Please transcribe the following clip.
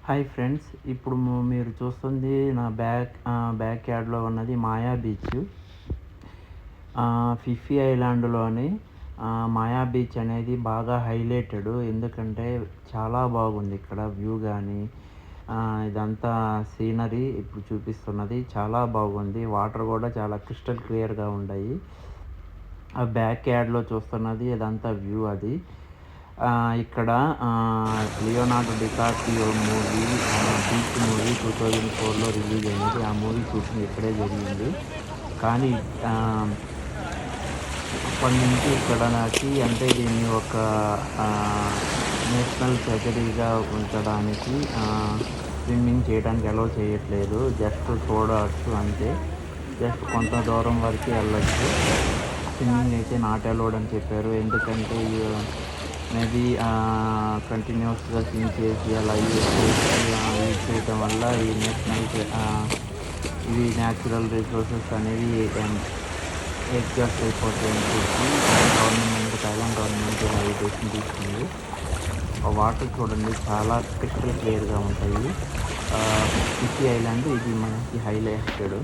Hi friends, ఇప్పుడు మీరు చూస్తుంది నా బ్యాక్ యార్డ్లో ఉన్నది మాయా బీచ్. ఫిఫీ ఐలాండ్లోని మాయా బీచ్ అనేది బాగా హైలైటెడ్. ఎందుకంటే చాలా బాగుంది ఇక్కడ వ్యూ కానీ ఇదంతా సీనరీ ఇప్పుడు చూపిస్తున్నది చాలా బాగుంది. వాటర్ కూడా చాలా క్రిస్టల్ క్లియర్గా ఉన్నాయి. ఆ బ్యాక్ యార్డ్లో చూస్తున్నది ఇదంతా వ్యూ. అది ఇక్కడ Leonardo DiCaprio movie Beach movie 2004లో రిలీజ్ అయినది. ఆ మూవీ షూటింగ్ ఇక్కడే జరిగింది. కానీ అప్పటి నుంచి ఇక్కడ నాకు అంటే దీన్ని ఒక నేషనల్ ట్రెజరీగా ఉంచడానికి స్విమ్మింగ్ చేయడానికి అలౌ చేయట్లేదు. జస్ట్ చూడవచ్చు అంతే. జస్ట్ కొంత దూరం వరకు వెళ్ళచ్చు. స్విమ్మింగ్ అయితే నాట్ అలౌడ్ అని చెప్పారు. ఎందుకంటే మేబీ కంటిన్యూస్గా స్విమ్ చేసి అలా యూజ్ చేయటం వల్ల ఈ ఇవి న్యాచురల్ రిసోర్సెస్ అనేవి ఎగ్జాస్ట్ అయిపోతాయని చెప్పి థాయిలాండ్ గవర్నమెంట్ ఈ డెసిషన్ తీసుకుంది. వాటర్ చూడండి చాలా క్రిస్టల్ క్లియర్గా ఉంటాయి. ఫిఫీ ఐలాండ్ ఇది మనకి హైలైటెడ్.